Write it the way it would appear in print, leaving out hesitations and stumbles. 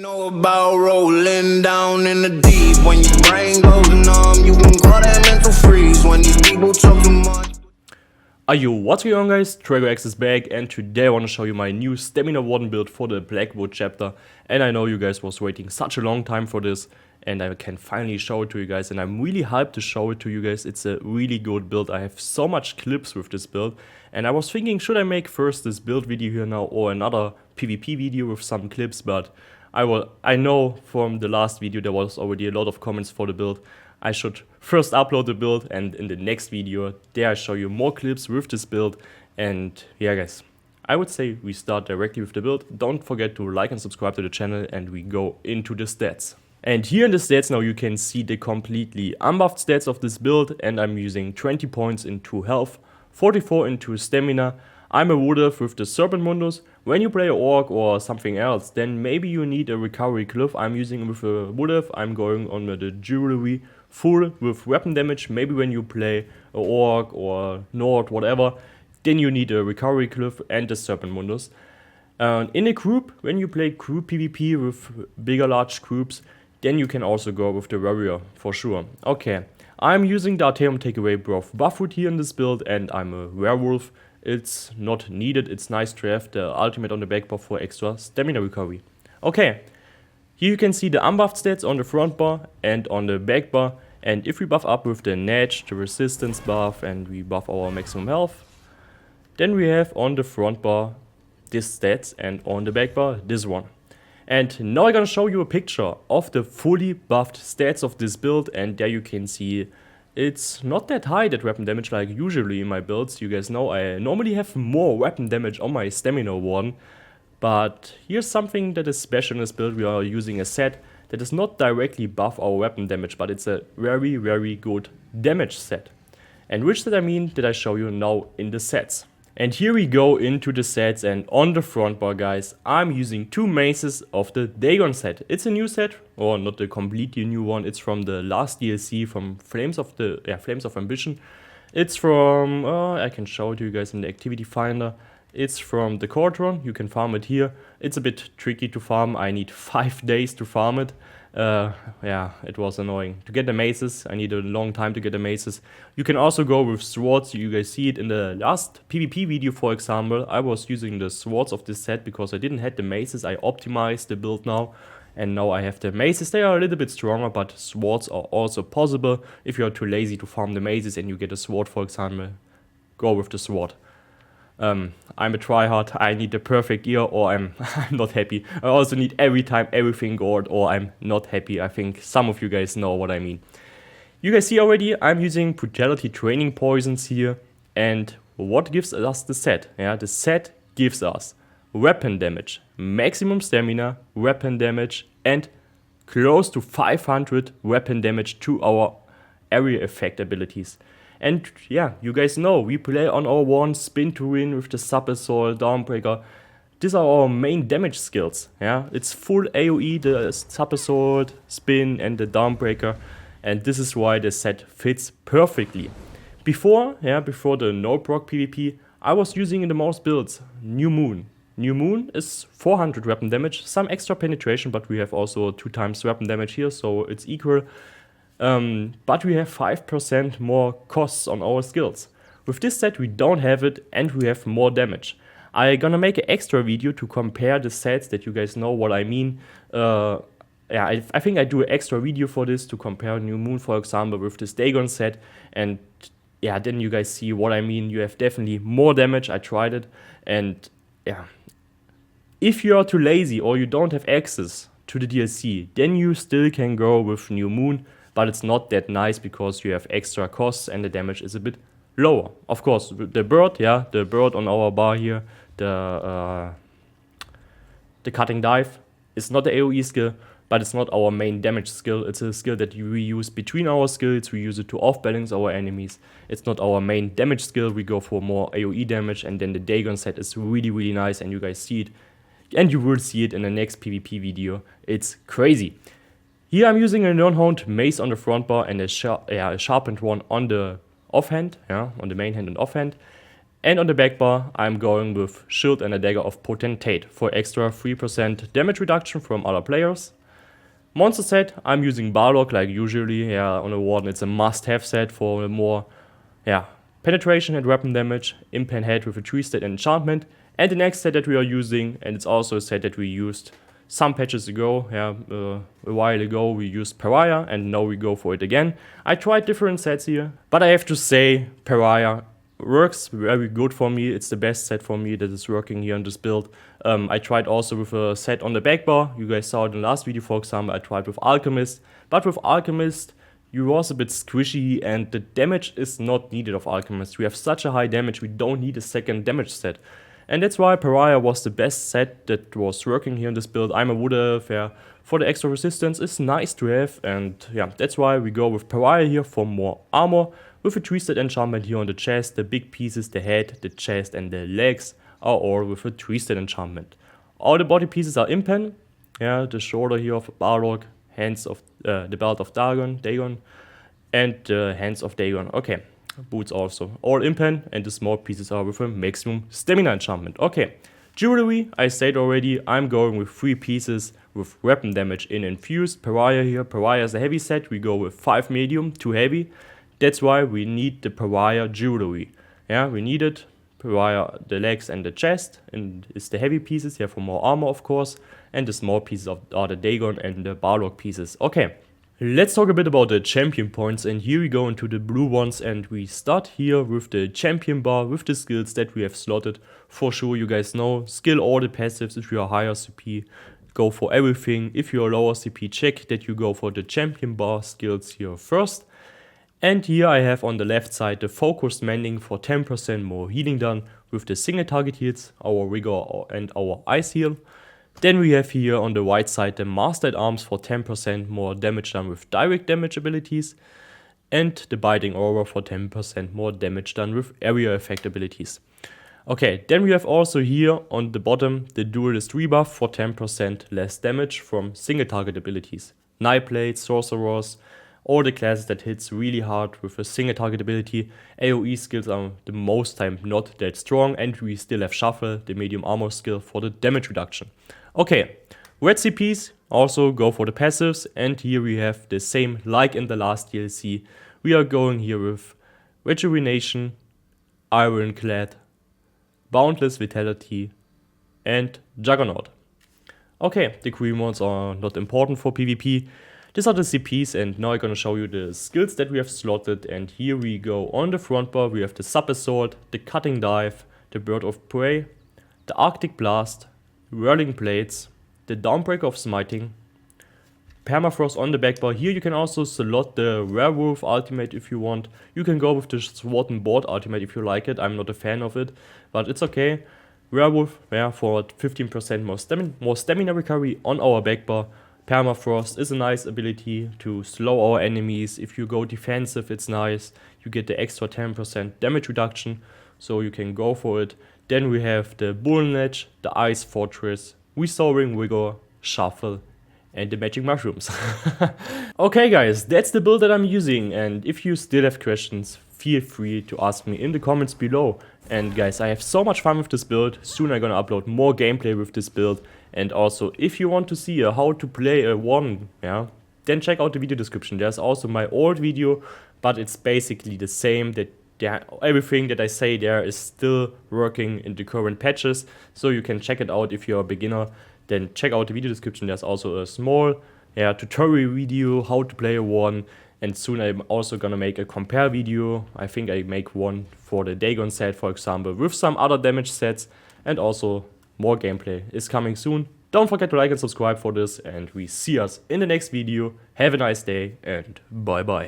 Know about rolling down in the deep. When your brain goes numb, you can call that mental freeze. When these people talk too much. What's going on, guys? DragooX is back, and today I want to show you my new stamina warden build for the Blackwood chapter. And I know you guys was waiting such a long time for this, and I can finally show it to you guys, and I'm really hyped to show it to you guys. It's a really good build. I have so much clips with this build, and I was thinking, should I make first this build video here now or another PvP video with some clips, but I know from the last video there was already a lot of comments for the build. I should first upload the build, and in the next video there I show you more clips with this build. And yeah, guys, I would say we start directly with the build. Don't forget to like and subscribe to the channel, and we go into the stats. And here in the stats now you can see the completely unbuffed stats of this build, and I'm using 20 points into health, 44 into stamina. I'm a wood elf with the Serpent Mundus. When you play an orc or something else, then maybe you need a recovery cliff. I'm using with a wood elf. I'm going on the jewelry full with weapon damage. Maybe when you play an orc or Nord, whatever, then you need a recovery cliff and the Serpent Mundus. In a group, when you play group PvP with bigger large groups, then you can also go with the warrior for sure. Okay, I'm using the Arteum Takeaway Buffwood here in this build, and I'm a werewolf. It's not needed. It's nice to have the ultimate on the back bar for extra stamina recovery. Okay, here you can see the unbuffed stats on the front bar and on the back bar. And if we buff up with the Natch, the resistance buff, and we buff our maximum health, then we have on the front bar this stats, and on the back bar this one. And now I'm gonna show you a picture of the fully buffed stats of this build, and there you can see it's not that high, that weapon damage, like usually in my builds. You guys know I normally have more weapon damage on my stamina one, but here's something that is special in this build. We are using a set that does not directly buff our weapon damage, but it's a very, very good damage set. And which set I mean that I show you now in the sets. And here we go into the sets, and on the front bar, guys, I'm using 2 maces of the Dagon set. It's a new set, or not a completely new one. It's from the last DLC, from Flames of Ambition. It's from, I can show it to you guys in the activity finder. It's from the Cauldron. You can farm it here. It's a bit tricky to farm. I need 5 days to farm it. Yeah, it was annoying. To get the maces, I need a long time to get the maces. You can also go with swords. You guys see it in the last PvP video, for example. I was using the swords of this set because I didn't have the maces. I optimized the build now, and now I have the maces. They are a little bit stronger, but swords are also possible. If you are too lazy to farm the maces and you get a sword, for example, go with the sword. I'm a tryhard. I need the perfect gear, or I'm not happy. I also need every time everything gold, or I'm not happy. I think some of you guys know what I mean. You guys see already, I'm using brutality training poisons here. And what gives us the set? Yeah, the set gives us weapon damage, maximum stamina, weapon damage, and close to 500 weapon damage to our area effect abilities. And yeah, you guys know, we play on our one spin to win with the sub assault, downbreaker. These are our main damage skills. Yeah, it's full AoE, the sub assault, spin, and the downbreaker, and this is why the set fits perfectly. Before the no proc PvP, I was using in the most builds New Moon. New Moon is 400 weapon damage, some extra penetration, but we have also 2 times weapon damage here, so it's equal. But we have 5% more costs on our skills. With this set we don't have it, and we have more damage. I'm gonna make an extra video to compare the sets, that you guys know what I mean. Yeah, I think I do an extra video for this to compare New Moon, for example, with this Dagon set, and yeah, then you guys see what I mean. You have definitely more damage. I tried it, and yeah, if you are too lazy or you don't have access to the DLC, then you still can go with New Moon. But it's not that nice because you have extra costs and the damage is a bit lower. Of course, the bird, yeah, the bird on our bar here, the cutting dive is not the AoE skill, but it's not our main damage skill. It's a skill that we use between our skills. We use it to off-balance our enemies. It's not our main damage skill. We go for more AoE damage, and then the Dagon set is really, really nice, and you guys see it. And you will see it in the next PvP video. It's crazy. Here I'm using a non-honed mace on the front bar and a sharpened one on the offhand, yeah, on the main hand and offhand. And on the back bar, I'm going with Shield and a Dagger of Potentate for extra 3% damage reduction from other players. Monster set, I'm using Barlock like usually. On a Warden it's a must-have set for more penetration and weapon damage. Impen head with a 3-stat enchantment. And the next set that we are using, and it's also a set that we used some patches ago, a while ago we used Pariah, and now we go for it again. I tried different sets here, but I have to say Pariah works very good for me. It's the best set for me that is working here on this build. I tried also with a set on the back bar. You guys saw it in the last video, for example. I tried with Alchemist, but with Alchemist you was a bit squishy and the damage is not needed of Alchemist. We have such a high damage, we don't need a second damage set. And that's why Pariah was the best set that was working here in this build. I'm a Wood Elf, for the extra resistance it's nice to have, and that's why we go with Pariah here for more armor. With a 3-stat enchantment here on the chest, the big pieces, the head, the chest and the legs are all with a 3-stat enchantment. All the body pieces are Impen, the shoulder here of Barlock, hands of the belt of Dagon, and the hands of Dagon. Okay, boots also. All Impen, and the small pieces are with a maximum stamina enchantment. Okay, jewelry, I said already, I'm going with 3 pieces with weapon damage in infused. Pariah here, Pariah is a heavy set, we go with 5 medium, 2 heavy. That's why we need the Pariah jewelry. We need it. Pariah, the legs and the chest, and it's the heavy pieces here for more armor, of course, and the small pieces are the Dagon and the Barlock pieces. Okay, let's talk a bit about the champion points, and here we go into the blue ones, and we start here with the champion bar with the skills that we have slotted. For sure, you guys know, skill all the passives. If you are higher CP, go for everything. If you are lower CP, check that you go for the champion bar skills here first. And here I have on the left side the focused mending for 10% more healing done with the single target heals, our rigor and our ice heal. Then we have here on the right side the mastered arms for 10% more damage done with direct damage abilities, and the biting aura for 10% more damage done with area effect abilities. Okay, then we have also here on the bottom the duelist rebuff for 10% less damage from single target abilities. Knight blades, sorcerers, all the classes that hits really hard with a single target ability. AoE skills are the most time not that strong, and we still have Shuffle, the medium armor skill, for the damage reduction. Okay, red CPs also go for the passives, and here we have the same like in the last DLC. We are going here with Rejuvenation, Ironclad, Boundless Vitality and Juggernaut. Okay, the green ones are not important for PvP. These are the CPs, and now I'm gonna show you the skills that we have slotted. And here we go on the front bar. We have the Sub Assault, the Cutting Dive, the Bird of Prey, the Arctic Blast, Whirling Blades, the Dawnbreaker of Smiting, Permafrost on the back bar. Here you can also slot the Werewolf ultimate if you want. You can go with the Sword and Board ultimate if you like it. I'm not a fan of it, but it's okay. Werewolf, for 15% more stamina recovery on our back bar. Permafrost is a nice ability to slow our enemies. If you go defensive, it's nice. You get the extra 10% damage reduction, so you can go for it. Then we have the Bullen Ledge, the Ice Fortress, Restoring Vigor, Shuffle, and the Magic Mushrooms. Okay guys, that's the build that I'm using, and if you still have questions, feel free to ask me in the comments below. And guys, I have so much fun with this build. Soon I'm gonna upload more gameplay with this build. And also, if you want to see how to play a Warden, then check out the video description. There's also my old video, but it's basically the same. Everything that I say there is still working in the current patches, so you can check it out if you're a beginner. Then check out the video description. There's also a small tutorial video how to play a Warden. And soon I'm also gonna make a compare video. I think I make one for the Dagon set, for example, with some other damage sets, and also more gameplay is coming soon. Don't forget to like and subscribe for this, and we see us in the next video. Have a nice day and bye bye.